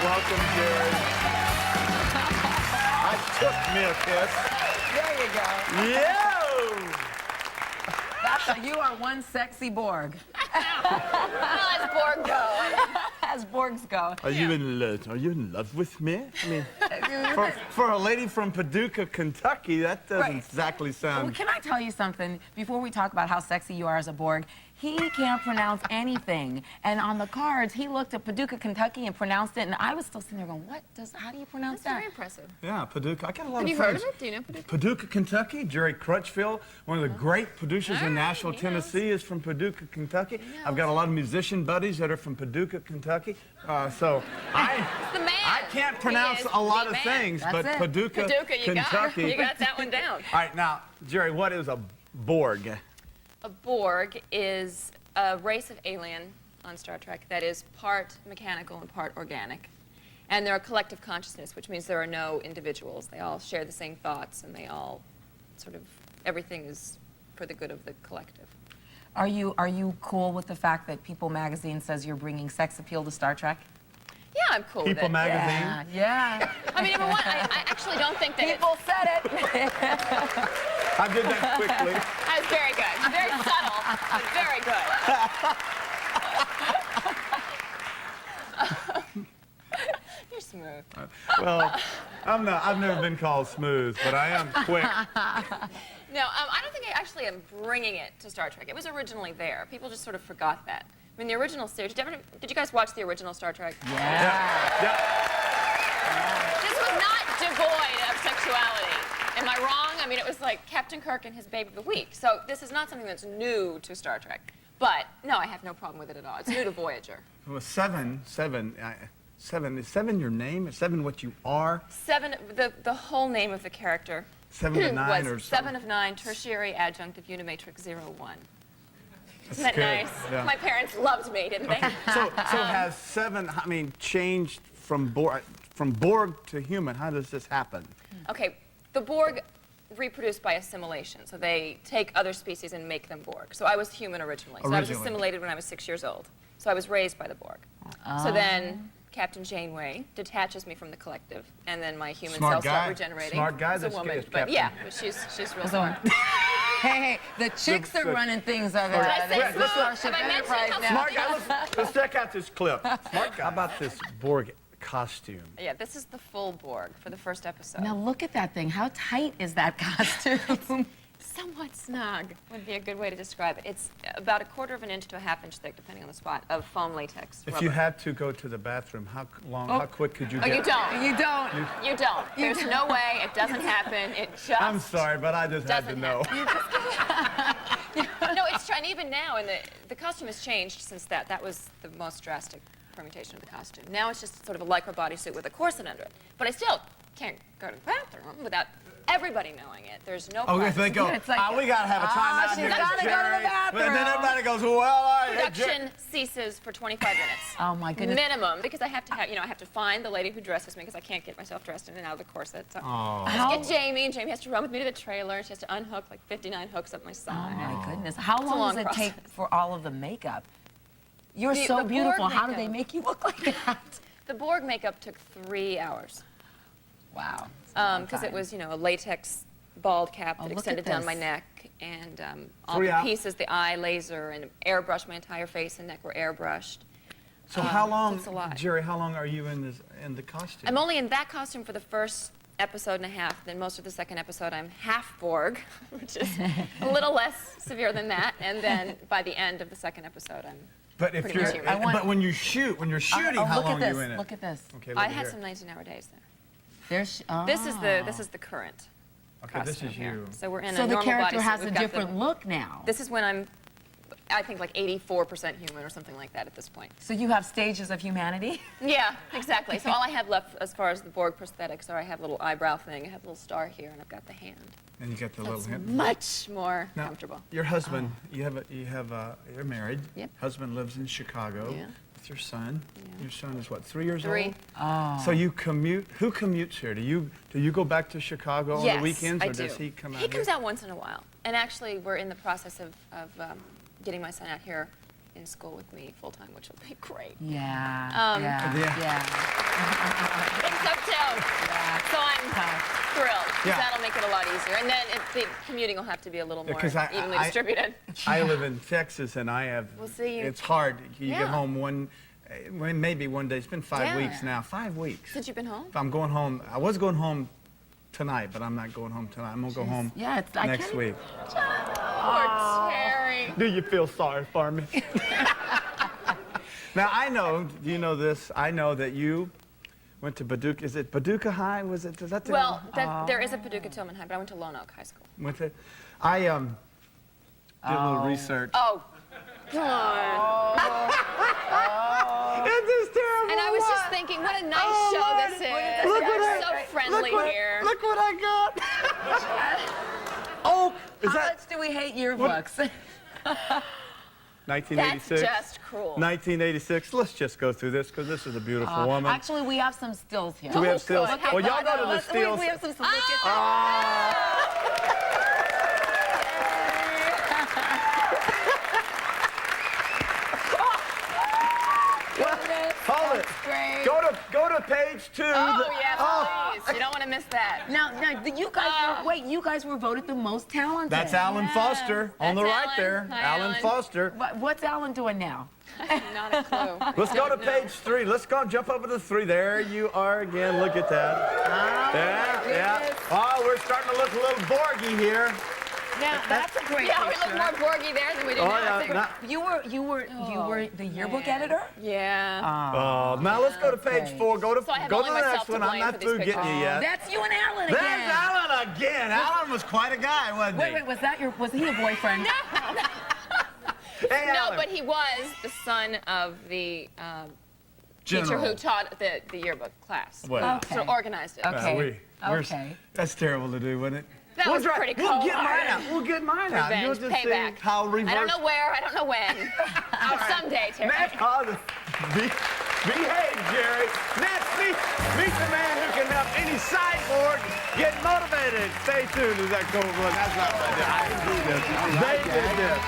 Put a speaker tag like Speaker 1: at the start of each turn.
Speaker 1: Welcome, Jerry. I took me a kiss.
Speaker 2: There you go.
Speaker 1: Yeah.
Speaker 2: You are one sexy Borg.
Speaker 3: Well, as Borg go.
Speaker 2: As Borgs go.
Speaker 1: Are you in love with me? I mean, for a lady from Paducah, Kentucky, that doesn't
Speaker 2: Right.
Speaker 1: exactly
Speaker 2: Well,
Speaker 1: sound.
Speaker 2: can I tell you something before we talk about how sexy you are as a Borg? He can't pronounce anything. And on the cards, he looked at Paducah, Kentucky and pronounced it. And I was still sitting there going, how do you pronounce
Speaker 3: That's very
Speaker 2: that?
Speaker 3: impressive.
Speaker 1: Yeah, Paducah. I got a lot
Speaker 3: Have
Speaker 1: of
Speaker 3: you
Speaker 1: friends.
Speaker 3: heard of it? Do you know Paducah?
Speaker 1: Paducah, Kentucky. Jerry Crutchfield, one of the great producers in Nashville,
Speaker 3: he knows.
Speaker 1: Tennessee, is from Paducah, Kentucky. I've got a lot of musician buddies that are from Paducah, Kentucky. So
Speaker 3: The man.
Speaker 1: I can't pronounce
Speaker 3: He is
Speaker 1: a lot
Speaker 3: the
Speaker 1: of
Speaker 3: man.
Speaker 1: things,
Speaker 2: That's
Speaker 1: but
Speaker 2: it.
Speaker 1: Paducah,
Speaker 3: Paducah,
Speaker 1: Kentucky.
Speaker 3: you got that one down.
Speaker 1: All right, now, Jerry, what is a Borg?
Speaker 3: A Borg is a race of alien on Star Trek that is part mechanical and part organic. And they're a collective consciousness, which means there are no individuals. They all share the same thoughts, and they all sort of, everything is for the good of the collective.
Speaker 2: Are you cool with the fact that People magazine says you're bringing sex appeal to Star Trek?
Speaker 3: Yeah, I'm cool
Speaker 1: People
Speaker 3: with it.
Speaker 1: magazine?
Speaker 2: Yeah.
Speaker 3: I mean, number one, I actually don't think that
Speaker 2: People said it.
Speaker 1: I did that quickly.
Speaker 3: That was very good. Very subtle, but very good. You're smooth.
Speaker 1: Well, I've never been called smooth, but I am quick.
Speaker 3: No, I don't think I actually am bringing it to Star Trek. It was originally there. People just sort of forgot that. I mean, the original series, did you guys watch the original Star Trek?
Speaker 1: Yeah.
Speaker 3: This was not devoid of sexuality. Am I wrong? I mean, it was like Captain Kirk and his baby of the week. So this is not something that's new to Star Trek. But, no, I have no problem with it at all. It's new to Voyager.
Speaker 1: Well, seven. Is seven your name? Is seven what you are?
Speaker 3: Seven, the whole name of the character
Speaker 1: 7 to 9 or
Speaker 3: was
Speaker 1: something?
Speaker 3: 7 of 9, tertiary adjunctive Unimatrix 01.
Speaker 1: That's
Speaker 3: Isn't that
Speaker 1: good.
Speaker 3: nice?
Speaker 1: Yeah.
Speaker 3: My parents loved me, didn't they?
Speaker 1: So has seven, I mean, changed from Borg to human? How does this happen?
Speaker 3: Okay, the Borg reproduce by assimilation. So they take other species and make them Borg. So I was human originally. So I was
Speaker 1: Originally.
Speaker 3: assimilated when I was 6 years old. So I was raised by the Borg. So then Captain Janeway detaches me from the collective, and then my human
Speaker 1: Smart
Speaker 3: cells
Speaker 1: guy.
Speaker 3: start regenerating.
Speaker 1: Smart guy,
Speaker 3: As a
Speaker 1: that's
Speaker 3: woman,
Speaker 1: good,
Speaker 3: but
Speaker 1: Captain.
Speaker 3: yeah, she's real smart.
Speaker 2: Hey, the chicks that are running things are
Speaker 3: Did I say
Speaker 2: the
Speaker 3: smooth?
Speaker 2: Starship
Speaker 3: Have I mentioned
Speaker 2: Enterprise
Speaker 3: how
Speaker 2: now.
Speaker 1: Smart guy, let's check out this clip. Smart guy. How about this Borg costume?
Speaker 3: Yeah, this is the full Borg for the first episode.
Speaker 2: Now look at that thing. How tight is that costume?
Speaker 3: Somewhat snug would be a good way to describe it. It's about 1/4 of an inch to a 1/2 inch thick, depending on the spot, of foam latex
Speaker 1: If
Speaker 3: rubber.
Speaker 1: you had to go to the bathroom, how quick could you
Speaker 3: Oh,
Speaker 1: get?
Speaker 3: you don't.
Speaker 2: You don't.
Speaker 3: You don't. There's no way. It doesn't happen. It just.
Speaker 1: I'm sorry, but I just had to
Speaker 3: doesn't
Speaker 1: know.
Speaker 3: No, it's trying. Even now, and the costume has changed since that. That was the most drastic permutation of the costume. Now it's just sort of a lycra bodysuit with a corset under it. But I still can't go to the bathroom without everybody knowing it. There's no.
Speaker 1: Oh, if they go,
Speaker 2: It's like,
Speaker 1: we gotta have a time out
Speaker 2: she's
Speaker 1: here,
Speaker 2: gotta go to the
Speaker 1: Jerry."
Speaker 2: bathroom.
Speaker 1: But then everybody goes, well, all right. hey, Jerry.
Speaker 3: Production ceases for 25 minutes.
Speaker 2: Oh my goodness.
Speaker 3: Minimum, because I have to have, I have to find the lady who dresses me because I can't get myself dressed in and out of the corset. So
Speaker 1: Oh.
Speaker 3: I have to get Jamie, and Jamie has to run with me to the trailer. She has to unhook like 59 hooks up my
Speaker 2: Oh
Speaker 3: side.
Speaker 2: my goodness. How
Speaker 3: a
Speaker 2: long
Speaker 3: long
Speaker 2: does it take
Speaker 3: process.
Speaker 2: for all of the makeup? You're
Speaker 3: The
Speaker 2: so
Speaker 3: Borg
Speaker 2: beautiful. How do
Speaker 3: makeup.
Speaker 2: they make you look like that?
Speaker 3: The Borg makeup took 3 hours
Speaker 2: Wow.
Speaker 3: because it was, a latex bald cap
Speaker 2: Oh,
Speaker 3: that
Speaker 2: look
Speaker 3: extended
Speaker 2: at
Speaker 3: down
Speaker 2: this.
Speaker 3: my neck, and all
Speaker 1: 3
Speaker 3: the
Speaker 1: hours?
Speaker 3: pieces, the eye laser, and airbrushed. My entire face and neck were airbrushed.
Speaker 1: So how long,
Speaker 3: it's a lot.
Speaker 1: Jerry, how long are you in the costume?
Speaker 3: I'm only in that costume for the first episode and a half. Then most of the second episode, I'm half Borg, which is a little less severe than that. And then by the end of the second episode, I'm.
Speaker 1: But if
Speaker 3: pretty
Speaker 1: you're,
Speaker 3: much human.
Speaker 1: but when you're shooting,
Speaker 2: Oh,
Speaker 1: how
Speaker 2: look
Speaker 1: long
Speaker 2: at
Speaker 1: are you
Speaker 2: this.
Speaker 1: in it?
Speaker 2: Look at this.
Speaker 1: Okay,
Speaker 3: I
Speaker 1: look
Speaker 3: had
Speaker 1: here.
Speaker 3: some 19-hour days there.
Speaker 2: There's. Oh.
Speaker 3: This is the current.
Speaker 1: Okay, this
Speaker 3: costume
Speaker 1: is
Speaker 3: here.
Speaker 1: you.
Speaker 3: So we're in
Speaker 2: So
Speaker 3: a
Speaker 2: the
Speaker 3: normal
Speaker 2: character
Speaker 3: bodysuit.
Speaker 2: has a
Speaker 3: We've got
Speaker 2: different look now.
Speaker 3: This is when I'm, I think, like 84% human or something like that at this point.
Speaker 2: So you have stages of humanity?
Speaker 3: Yeah, exactly. So all I have left as far as the Borg prosthetics are I have a little eyebrow thing, I have a little star here, and I've got the hand.
Speaker 1: And you got the
Speaker 3: That's
Speaker 1: little hint.
Speaker 3: much more
Speaker 1: Now,
Speaker 3: comfortable.
Speaker 1: your husband, you're married.
Speaker 3: Yep.
Speaker 1: Husband lives in Chicago
Speaker 3: Yeah.
Speaker 1: with your son.
Speaker 3: Yeah.
Speaker 1: Your son is what, 3 years
Speaker 3: 3.
Speaker 1: old?
Speaker 2: Oh.
Speaker 1: So you commute. Who commutes here? Do you go back to Chicago on
Speaker 3: Yes,
Speaker 1: the weekends,
Speaker 3: I
Speaker 1: or
Speaker 3: do.
Speaker 1: does he come out
Speaker 3: He comes
Speaker 1: here?
Speaker 3: out once in a while. And actually, we're in the process of getting my son out here in school with me full time, which will be great.
Speaker 2: Yeah.
Speaker 3: Um,
Speaker 2: yeah.
Speaker 1: Yeah.
Speaker 2: Yeah.
Speaker 3: It's uptown. So I'm thrilled. 'Cause
Speaker 1: Yeah.
Speaker 3: that'll make it a lot easier. And then the commuting will have to be a little more
Speaker 1: 'Cause I-
Speaker 3: evenly
Speaker 1: I-
Speaker 3: distributed.
Speaker 1: I live in Texas, and I have.
Speaker 3: Well, see,
Speaker 1: it's hard. You
Speaker 3: Yeah.
Speaker 1: get home maybe one day. It's been 5
Speaker 3: Yeah.
Speaker 1: weeks now. 5 weeks.
Speaker 3: Since you've been home?
Speaker 1: I'm going home. I was going home tonight, but I'm not going home tonight. I'm gonna go home
Speaker 2: Yeah, I
Speaker 1: next
Speaker 2: can't-
Speaker 1: week.
Speaker 3: Poor Terry.
Speaker 1: Do you feel sorry for me? Now I know. Do you know this? I know that you went to Paducah. Is it Paducah High? Was it? Is that the
Speaker 3: Well, there is a Paducah Tillman High, but I went to Lone Oak High School.
Speaker 1: Went to, I did a little research.
Speaker 3: Oh, God.
Speaker 1: It's just terrible.
Speaker 3: And I was just thinking, what a nice show this is.
Speaker 1: Look what
Speaker 3: You're
Speaker 1: I-
Speaker 3: so friendly here.
Speaker 1: Look what I got. Oh, is
Speaker 2: How
Speaker 1: that
Speaker 2: much do we hate yearbooks?
Speaker 1: 1986?
Speaker 3: That's just cruel.
Speaker 1: 1986. Let's just go through this because this is a beautiful woman.
Speaker 2: Actually, we have some stills here.
Speaker 1: Do we have
Speaker 3: Oh,
Speaker 1: stills?
Speaker 3: good.
Speaker 1: Well, y'all go to the
Speaker 2: Let's-
Speaker 1: stills.
Speaker 2: We have some stills. Look at that.
Speaker 1: Hold it.
Speaker 2: Great.
Speaker 1: Go to page 2.
Speaker 3: Oh, yes, please. You don't want to miss that.
Speaker 2: Now, you guys were, wait, you guys were voted the most talented.
Speaker 1: That's Alan Foster on the
Speaker 3: That's
Speaker 1: right
Speaker 3: Alan.
Speaker 1: there.
Speaker 3: Hi,
Speaker 1: Alan
Speaker 3: Alan.
Speaker 1: Foster.
Speaker 2: What's Alan doing now?
Speaker 3: Not a clue.
Speaker 1: Let's go to page 3. Let's go jump over to 3. There you are again. Look at that. Yeah. Oh, we're starting to look a little Borgy here.
Speaker 2: Now, that's a great
Speaker 3: Yeah, we
Speaker 2: picture.
Speaker 3: look more Borgy there than we do
Speaker 1: Oh,
Speaker 3: now.
Speaker 1: yeah.
Speaker 3: I think.
Speaker 2: You were the yearbook editor?
Speaker 3: Yeah.
Speaker 1: Now let's go to page 4. Go
Speaker 3: So I have
Speaker 1: to
Speaker 3: only
Speaker 1: the
Speaker 3: myself
Speaker 1: next
Speaker 3: to
Speaker 1: one. I'm
Speaker 3: blame
Speaker 1: not
Speaker 3: for these
Speaker 1: through getting
Speaker 3: pictures.
Speaker 1: you yet.
Speaker 2: That's you and Alan again.
Speaker 1: There's Alan again. Alan was quite a guy, wasn't he?
Speaker 2: Wait, was he a boyfriend?
Speaker 1: Hey,
Speaker 3: No,
Speaker 1: Alan.
Speaker 3: but he was the son of the teacher
Speaker 1: General.
Speaker 3: who taught the yearbook class.
Speaker 1: Well,
Speaker 2: Okay.
Speaker 3: Sort of organized it.
Speaker 2: Okay.
Speaker 1: we're-
Speaker 2: Okay.
Speaker 1: That's terrible to do, wasn't it?
Speaker 3: That was pretty
Speaker 1: We'll get mine
Speaker 3: cold-hearted.
Speaker 1: out. We'll get mine out. You'll
Speaker 3: Revenge,
Speaker 1: just see
Speaker 3: payback.
Speaker 1: how reverse.
Speaker 3: I don't know where, I don't know when. Someday, Terry.
Speaker 1: Next, behave, Jerry. Next, meet the man who can help any cyborg get motivated. Stay tuned. Is that cool? That's not what I did. They did this.